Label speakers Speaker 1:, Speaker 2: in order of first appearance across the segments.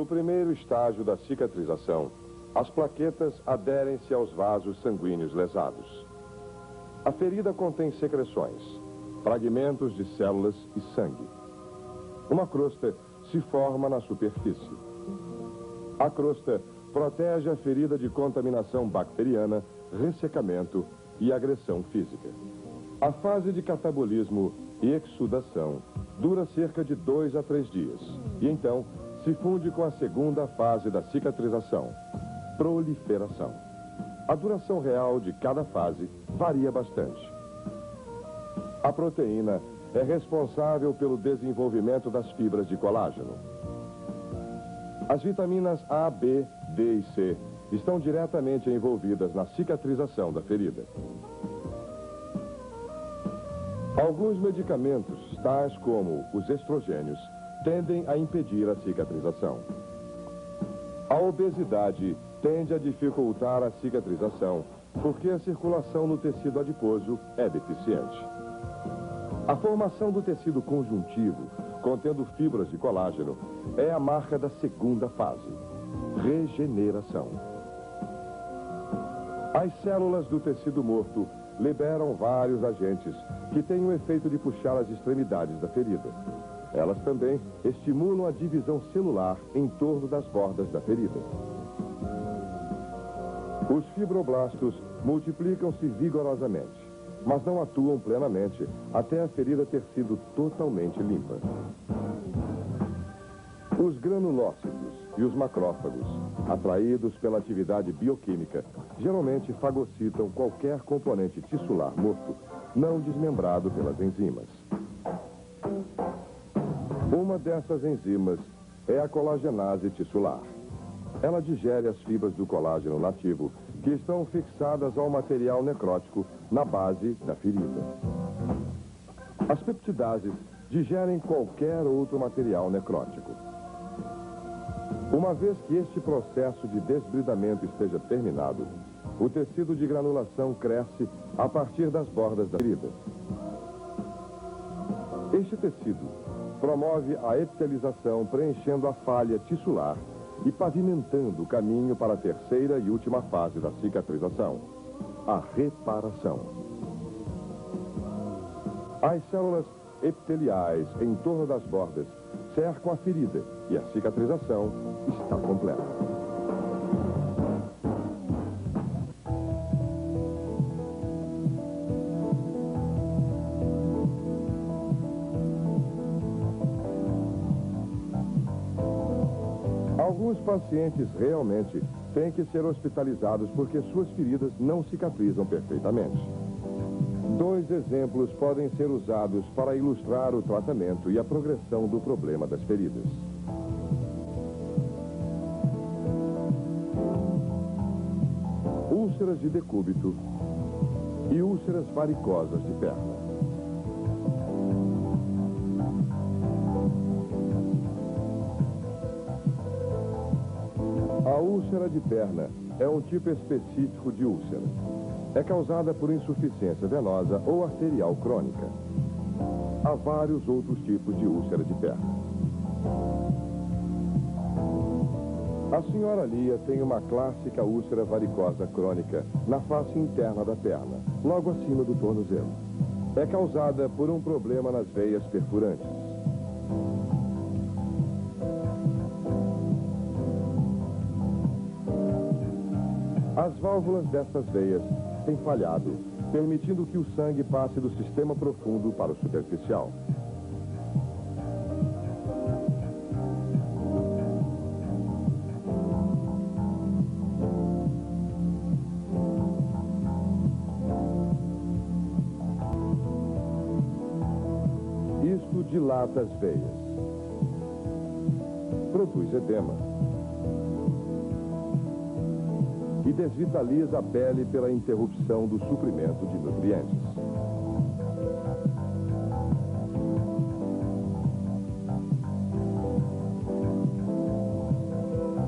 Speaker 1: primeiro estágio da cicatrização, as plaquetas aderem-se aos vasos sanguíneos lesados. A ferida contém secreções, fragmentos de células e sangue. Uma crosta se forma na superfície. A crosta protege a ferida de contaminação bacteriana, ressecamento e agressão física. A fase de catabolismo e exsudação dura cerca de 2 a 3 dias e então se funde com a segunda fase da cicatrização, proliferação. A duração real de cada fase varia bastante. A proteína é responsável pelo desenvolvimento das fibras de colágeno. As vitaminas A, B, D e C estão diretamente envolvidas na cicatrização da ferida. Alguns medicamentos, tais como os estrogênios, tendem a impedir a cicatrização. A obesidade tende a dificultar a cicatrização, porque a circulação no tecido adiposo é deficiente. A formação do tecido conjuntivo, contendo fibras de colágeno, é a marca da segunda fase, regeneração. As células do tecido morto liberam vários agentes que têm o efeito de puxar as extremidades da ferida. Elas também estimulam a divisão celular em torno das bordas da ferida. Os fibroblastos multiplicam-se vigorosamente, mas não atuam plenamente até a ferida ter sido totalmente limpa. Os granulócitos e os macrófagos, atraídos pela atividade bioquímica, geralmente fagocitam qualquer componente tissular morto, não desmembrado pelas enzimas. Uma dessas enzimas é a colagenase tissular. Ela digere as fibras do colágeno nativo que estão fixadas ao material necrótico na base da ferida. As peptidases digerem qualquer outro material necrótico. Uma vez que este processo de desbridamento esteja terminado, o tecido de granulação cresce a partir das bordas da ferida. Este tecido promove a epitelização, preenchendo a falha tissular e pavimentando o caminho para a terceira e última fase da cicatrização, a reparação. As células epiteliais em torno das bordas cercam a ferida e a cicatrização está completa. Alguns pacientes realmente têm que ser hospitalizados porque suas feridas não cicatrizam perfeitamente. 2 exemplos podem ser usados para ilustrar o tratamento e a progressão do problema das feridas. Úlceras de decúbito e úlceras varicosas de perna. A úlcera de perna é um tipo específico de úlcera. É causada por insuficiência venosa ou arterial crônica. Há vários outros tipos de úlcera de perna. A senhora Lia tem uma clássica úlcera varicosa crônica na face interna da perna, logo acima do tornozelo. É causada por um problema nas veias perfurantes. As válvulas destas veias têm falhado, permitindo que o sangue passe do sistema profundo para o superficial. Isto dilata as veias, produz edema e desvitaliza a pele pela interrupção do suprimento de nutrientes.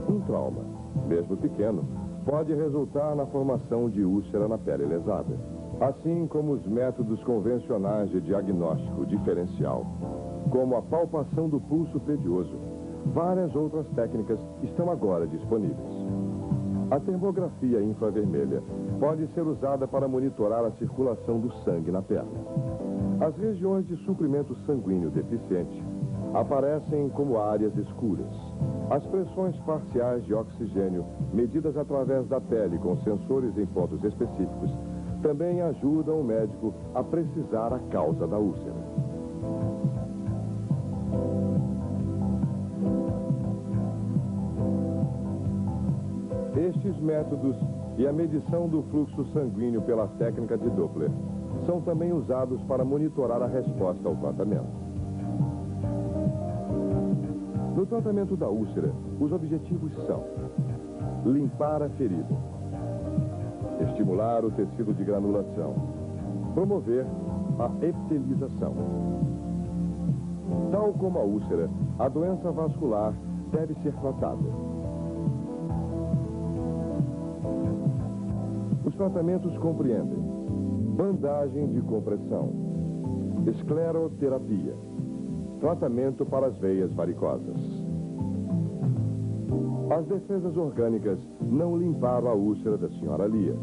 Speaker 1: Um trauma, mesmo pequeno, pode resultar na formação de úlcera na pele lesada, assim como os métodos convencionais de diagnóstico diferencial, como a palpação do pulso pedioso, várias outras técnicas estão agora disponíveis. A termografia infravermelha pode ser usada para monitorar a circulação do sangue na perna. As regiões de suprimento sanguíneo deficiente aparecem como áreas escuras. As pressões parciais de oxigênio, medidas através da pele com sensores em pontos específicos, também ajudam o médico a precisar a causa da úlcera. Estes métodos e a medição do fluxo sanguíneo pela técnica de Doppler são também usados para monitorar a resposta ao tratamento. No tratamento da úlcera, os objetivos são limpar a ferida, estimular o tecido de granulação, promover a epitelização. Tal como a úlcera, a doença vascular deve ser tratada. Os tratamentos compreendem bandagem de compressão, escleroterapia, tratamento para as veias varicosas. As defesas orgânicas não limparam a úlcera da senhora Lia.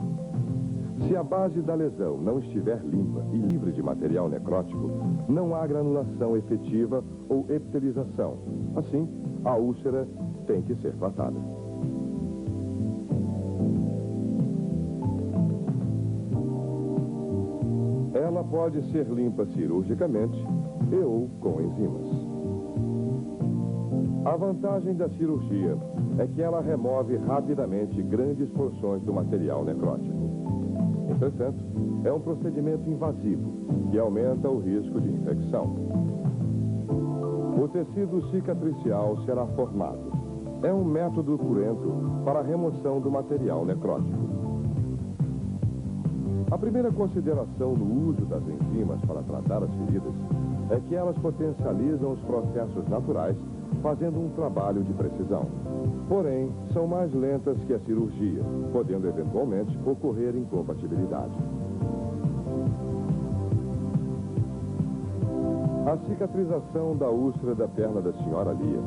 Speaker 1: Se a base da lesão não estiver limpa e livre de material necrótico, não há granulação efetiva ou epitelização. Assim, a úlcera tem que ser tratada. Ela pode ser limpa cirurgicamente e ou com enzimas. A vantagem da cirurgia é que ela remove rapidamente grandes porções do material necrótico. Entretanto, é um procedimento invasivo que aumenta o risco de infecção. O tecido cicatricial será formado. É um método cruento para a remoção do material necrótico. A primeira consideração no uso das enzimas para tratar as feridas é que elas potencializam os processos naturais, fazendo um trabalho de precisão. Porém, são mais lentas que a cirurgia, podendo eventualmente ocorrer incompatibilidade. A cicatrização da úlcera da perna da senhora Lia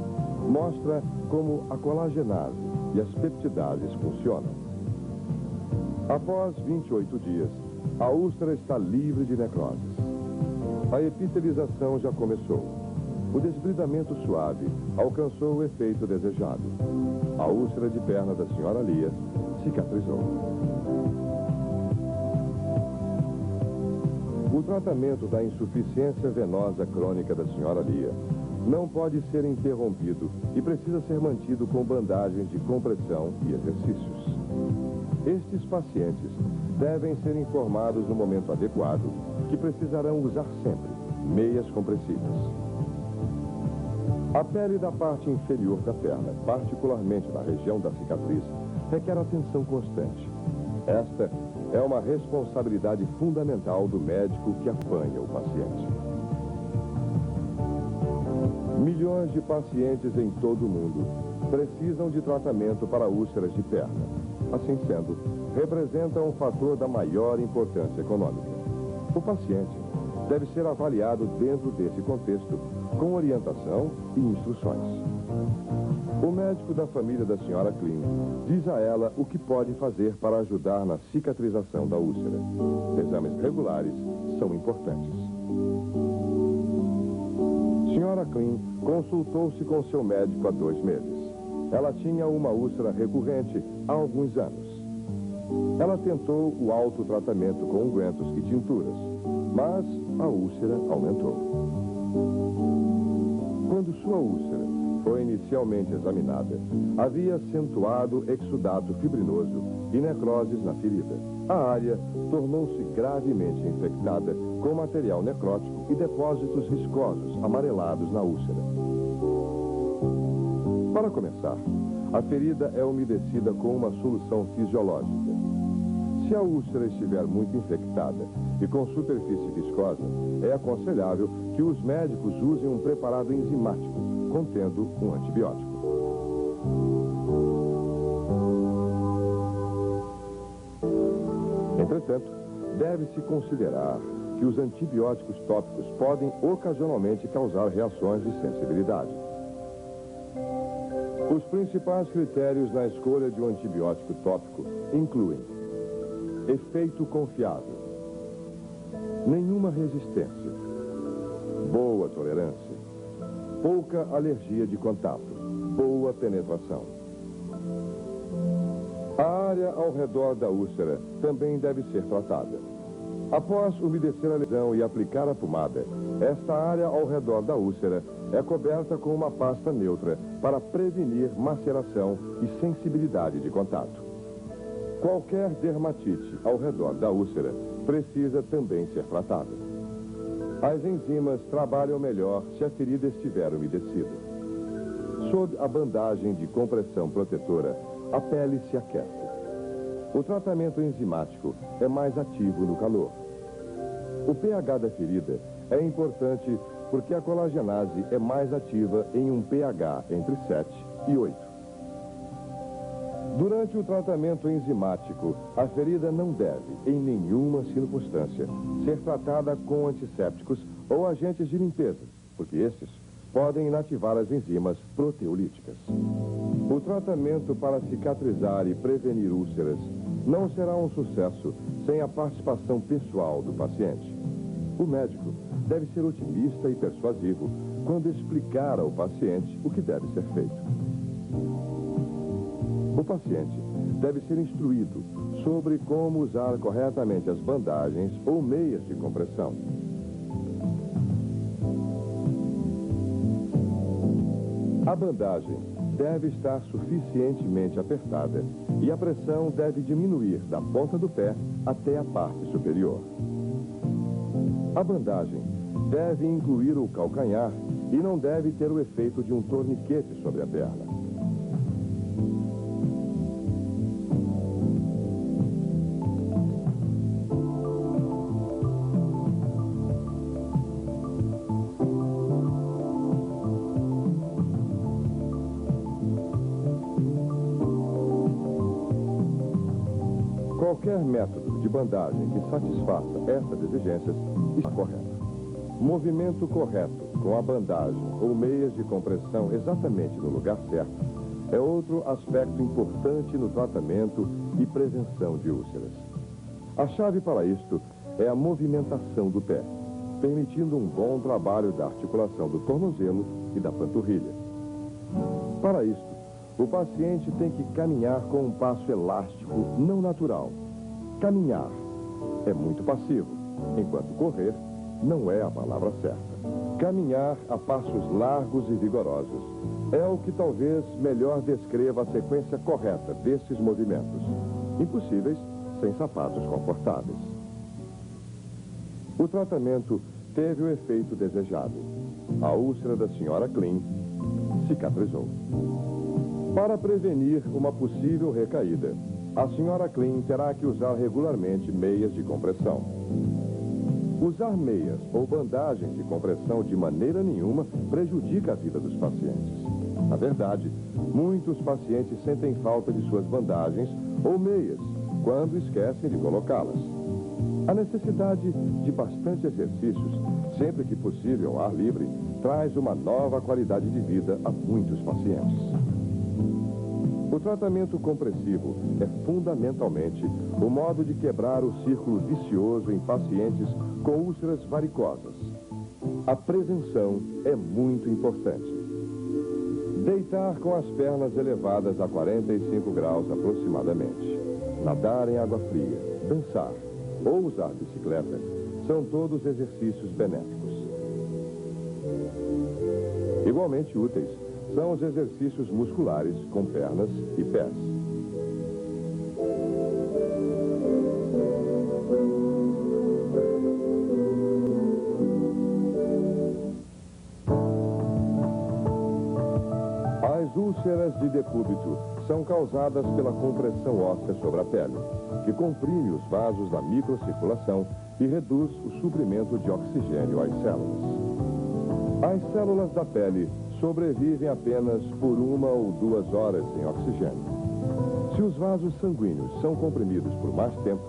Speaker 1: mostra como a colagenase e as peptidases funcionam. Após 28 dias, a úlcera está livre de necroses. A epitelização já começou. O desbridamento suave alcançou o efeito desejado. A úlcera de perna da senhora Lia cicatrizou. O tratamento da insuficiência venosa crônica da senhora Lia não pode ser interrompido e precisa ser mantido com bandagens de compressão e exercícios. Estes pacientes devem ser informados no momento adequado que precisarão usar sempre meias compressivas. A pele da parte inferior da perna, particularmente na região da cicatriz, requer atenção constante. Esta é uma responsabilidade fundamental do médico que apanha o paciente. Milhões de pacientes em todo o mundo precisam de tratamento para úlceras de perna. Assim sendo, representa um fator da maior importância econômica. O paciente deve ser avaliado dentro desse contexto, com orientação e instruções. O médico da família da senhora Klein diz a ela o que pode fazer para ajudar na cicatrização da úlcera. Exames regulares são importantes. Senhora Klein consultou-se com seu médico há 2 meses. Ela tinha uma úlcera recorrente há alguns anos. Ela tentou o autotratamento com ungüentos e tinturas, mas a úlcera aumentou. Quando sua úlcera foi inicialmente examinada, havia acentuado exudato fibrinoso e necroses na ferida. A área tornou-se gravemente infectada com material necrótico e depósitos viscosos amarelados na úlcera. Para começar, a ferida é umedecida com uma solução fisiológica. Se a úlcera estiver muito infectada e com superfície viscosa, é aconselhável que os médicos usem um preparado enzimático, contendo um antibiótico. Entretanto, deve-se considerar que os antibióticos tópicos podem ocasionalmente causar reações de sensibilidade. Os principais critérios na escolha de um antibiótico tópico incluem efeito confiável, nenhuma resistência, boa tolerância, pouca alergia de contato, boa penetração. A área ao redor da úlcera também deve ser tratada. Após umedecer a lesão e aplicar a pomada, esta área ao redor da úlcera é coberta com uma pasta neutra para prevenir maceração e sensibilidade de contato. Qualquer dermatite ao redor da úlcera precisa também ser tratada. As enzimas trabalham melhor se a ferida estiver umedecida. Sob a bandagem de compressão protetora, a pele se aquece. O tratamento enzimático é mais ativo no calor. O pH da ferida é importante porque a colagenase é mais ativa em um pH entre 7 e 8. Durante o tratamento enzimático, a ferida não deve, em nenhuma circunstância, ser tratada com antissépticos ou agentes de limpeza, porque estes podem inativar as enzimas proteolíticas. O tratamento para cicatrizar e prevenir úlceras não será um sucesso sem a participação pessoal do paciente. O médico deve ser otimista e persuasivo quando explicar ao paciente o que deve ser feito. O paciente deve ser instruído sobre como usar corretamente as bandagens ou meias de compressão. A bandagem deve estar suficientemente apertada e a pressão deve diminuir da ponta do pé até a parte superior. A bandagem deve incluir o calcanhar e não deve ter o efeito de um torniquete sobre a perna. Qualquer método de bandagem que satisfaça estas exigências está correto. Movimento correto com a bandagem ou meias de compressão exatamente no lugar certo é outro aspecto importante no tratamento e prevenção de úlceras. A chave para isto é a movimentação do pé, permitindo um bom trabalho da articulação do tornozelo e da panturrilha. Para isto, o paciente tem que caminhar com um passo elástico não natural. Caminhar é muito passivo, enquanto correr não é a palavra certa. Caminhar a passos largos e vigorosos é o que talvez melhor descreva a sequência correta desses movimentos, impossíveis sem sapatos confortáveis. O tratamento teve o efeito desejado. A úlcera da senhora Klein cicatrizou. Para prevenir uma possível recaída, a senhora Klein terá que usar regularmente meias de compressão. Usar meias ou bandagens de compressão de maneira nenhuma prejudica a vida dos pacientes. Na verdade, muitos pacientes sentem falta de suas bandagens ou meias quando esquecem de colocá-las. A necessidade de bastante exercícios, sempre que possível ao ar livre, traz uma nova qualidade de vida a muitos pacientes. O tratamento compressivo é fundamentalmente o modo de quebrar o círculo vicioso em pacientes com úlceras varicosas. A prevenção é muito importante. Deitar com as pernas elevadas a 45 graus aproximadamente, nadar em água fria, dançar ou usar bicicleta são todos exercícios benéficos. Igualmente úteis são os exercícios musculares com pernas e pés. As úlceras de decúbito são causadas pela compressão óssea sobre a pele, que comprime os vasos da microcirculação e reduz o suprimento de oxigênio às células. As células da pele sobrevivem apenas por 1 ou 2 horas sem oxigênio. Se os vasos sanguíneos são comprimidos por mais tempo,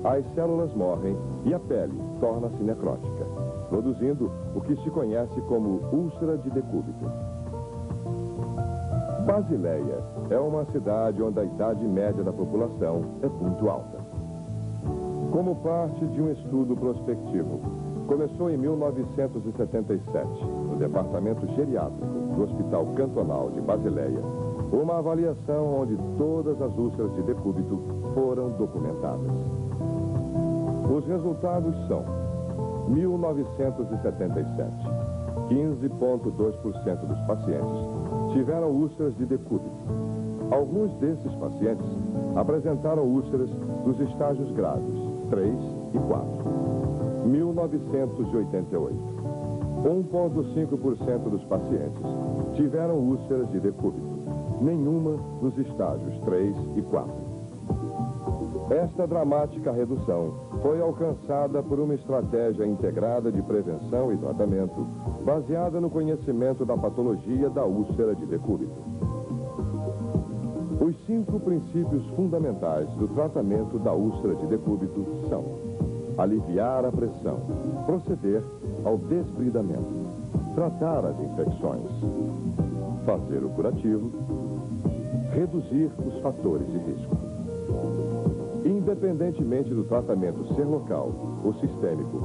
Speaker 1: as células morrem e a pele torna-se necrótica, produzindo o que se conhece como úlcera de decúbito. Basileia é uma cidade onde a idade média da população é muito alta. Como parte de um estudo prospectivo, começou em 1977, no departamento geriátrico do Hospital Cantonal de Basileia, uma avaliação onde todas as úlceras de decúbito foram documentadas. Os resultados são: 1977, 15,2% dos pacientes tiveram úlceras de decúbito. Alguns desses pacientes apresentaram úlceras dos estágios graves 3 e 4. 1988, 1,5% dos pacientes tiveram úlceras de decúbito, nenhuma nos estágios 3 e 4. Esta dramática redução foi alcançada por uma estratégia integrada de prevenção e tratamento, baseada no conhecimento da patologia da úlcera de decúbito. Os 5 princípios fundamentais do tratamento da úlcera de decúbito são: aliviar a pressão, proceder ao desbridamento, tratar as infecções, fazer o curativo, reduzir os fatores de risco. Independentemente do tratamento ser local ou sistêmico,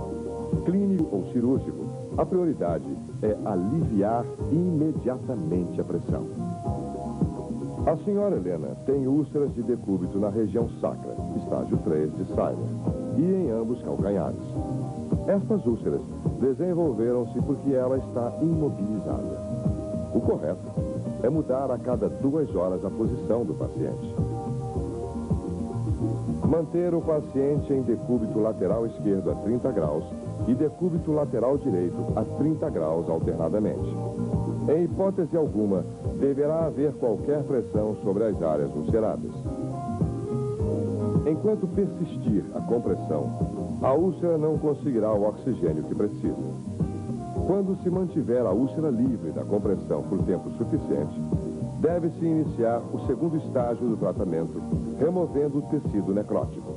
Speaker 1: clínico ou cirúrgico, a prioridade é aliviar imediatamente a pressão. A senhora Helena tem úlceras de decúbito na região sacra, estágio 3 de Simon, e em ambos calcanhares. Estas úlceras desenvolveram-se porque ela está imobilizada. O correto é mudar a cada 2 horas a posição do paciente. Manter o paciente em decúbito lateral esquerdo a 30 graus e decúbito lateral direito a 30 graus alternadamente. Em hipótese alguma, deverá haver qualquer pressão sobre as áreas ulceradas. Enquanto persistir a compressão, a úlcera não conseguirá o oxigênio que precisa. Quando se mantiver a úlcera livre da compressão por tempo suficiente, deve-se iniciar o segundo estágio do tratamento, removendo o tecido necrótico.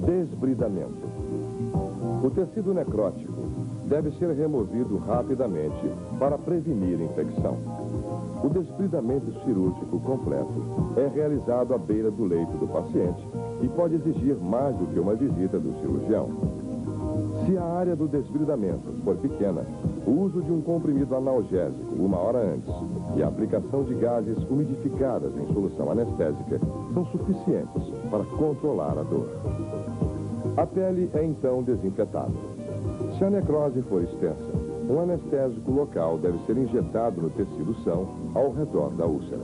Speaker 1: Desbridamento. O tecido necrótico deve ser removido rapidamente para prevenir infecção. O desbridamento cirúrgico completo é realizado à beira do leito do paciente e pode exigir mais do que uma visita do cirurgião. Se a área do desbridamento for pequena, o uso de um comprimido analgésico 1 hora antes e a aplicação de gases umidificadas em solução anestésica são suficientes para controlar a dor. A pele é então desinfetada. Se a necrose for extensa, um anestésico local deve ser injetado no tecido são ao redor da úlcera.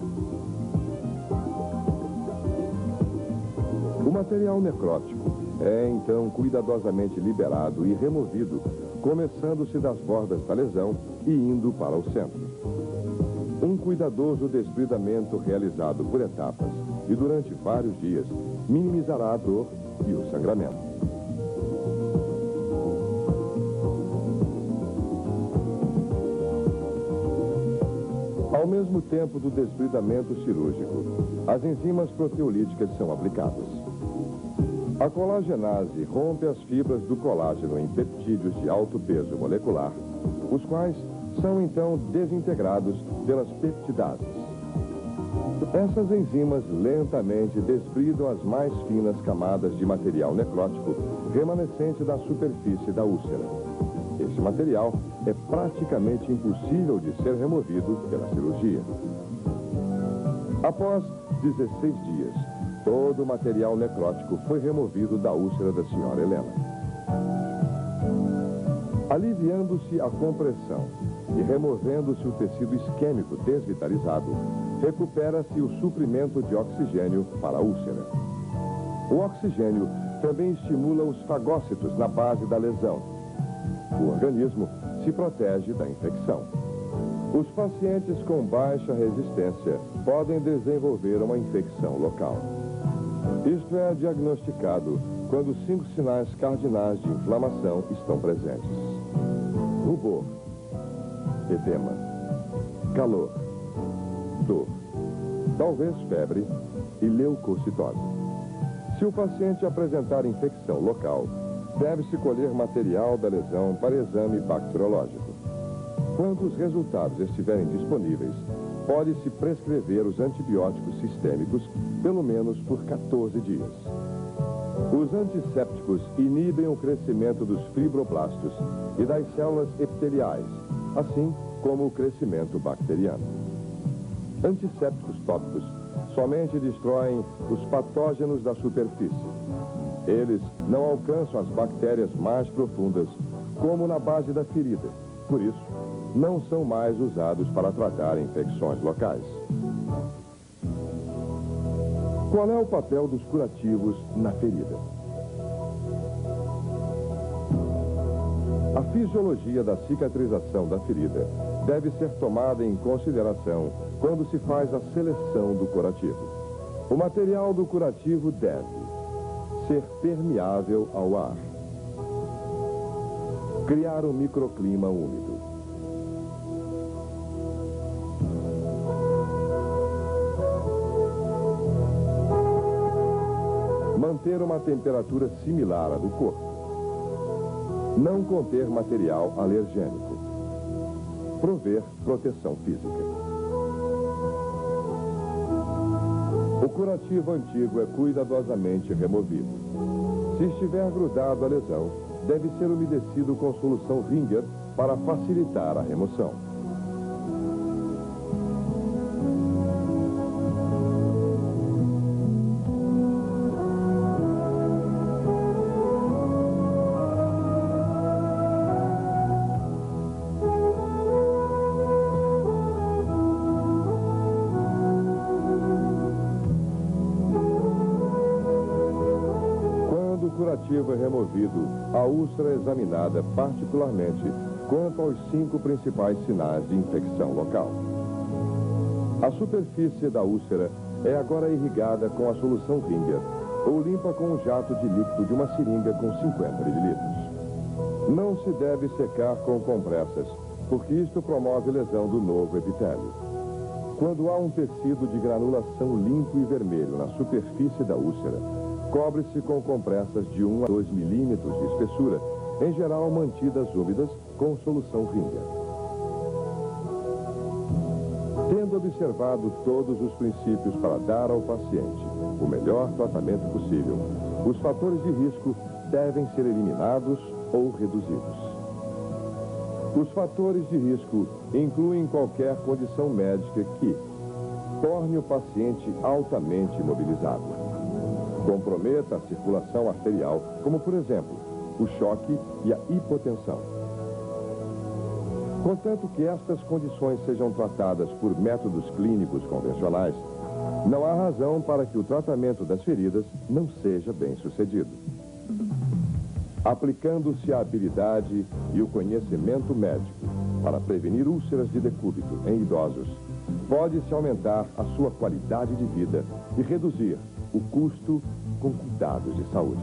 Speaker 1: O material necrótico é então cuidadosamente liberado e removido, começando-se das bordas da lesão e indo para o centro. Um cuidadoso desbridamento realizado por etapas e durante vários dias minimizará a dor e o sangramento. Ao mesmo tempo do desbridamento cirúrgico, as enzimas proteolíticas são aplicadas. A colagenase rompe as fibras do colágeno em peptídeos de alto peso molecular, os quais são então desintegrados pelas peptidases. Essas enzimas lentamente desbridam as mais finas camadas de material necrótico remanescente da superfície da úlcera. Esse material é praticamente impossível de ser removido pela cirurgia. Após 16 dias, todo o material necrótico foi removido da úlcera da senhora Helena. Aliviando-se a compressão e removendo-se o tecido isquêmico desvitalizado, recupera-se o suprimento de oxigênio para a úlcera. O oxigênio também estimula os fagócitos na base da lesão. O organismo se protege da infecção. Os pacientes com baixa resistência podem desenvolver uma infecção local. Isto é diagnosticado quando 5 sinais cardinais de inflamação estão presentes: rubor, edema, calor, dor, talvez febre e leucocitose. Se o paciente apresentar infecção local, deve-se colher material da lesão para exame bacteriológico. Quando os resultados estiverem disponíveis, pode-se prescrever os antibióticos sistêmicos pelo menos por 14 dias. Os antissépticos inibem o crescimento dos fibroblastos e das células epiteliais, assim como o crescimento bacteriano. Antissépticos tópicos somente destroem os patógenos da superfície. Eles não alcançam as bactérias mais profundas, como na base da ferida. Por isso, não são mais usados para tratar infecções locais. Qual é o papel dos curativos na ferida? A fisiologia da cicatrização da ferida deve ser tomada em consideração quando se faz a seleção do curativo. O material do curativo deve ser permeável ao ar, criar um microclima úmido, manter uma temperatura similar à do corpo, não conter material alergênico, prover proteção física. O curativo antigo é cuidadosamente removido. Se estiver grudado à lesão, deve ser umedecido com solução Ringer para facilitar a remoção. O curativo é removido, a úlcera é examinada particularmente quanto aos 5 principais sinais de infecção local. A superfície da úlcera é agora irrigada com a solução Ringer ou limpa com um jato de líquido de uma seringa com 50 ml. Não se deve secar com compressas, porque isto promove lesão do novo epitélio. Quando há um tecido de granulação limpo e vermelho na superfície da úlcera, cobre-se com compressas de 1 a 2 milímetros de espessura, em geral mantidas úmidas com solução Ringer. Tendo observado todos os princípios para dar ao paciente o melhor tratamento possível, os fatores de risco devem ser eliminados ou reduzidos. Os fatores de risco incluem qualquer condição médica que torne o paciente altamente imobilizado, comprometa a circulação arterial, como por exemplo, o choque e a hipotensão. Contanto que estas condições sejam tratadas por métodos clínicos convencionais, não há razão para que o tratamento das feridas não seja bem sucedido. Aplicando-se a habilidade e o conhecimento médico para prevenir úlceras de decúbito em idosos, pode-se aumentar a sua qualidade de vida e reduzir o custo com cuidados de saúde.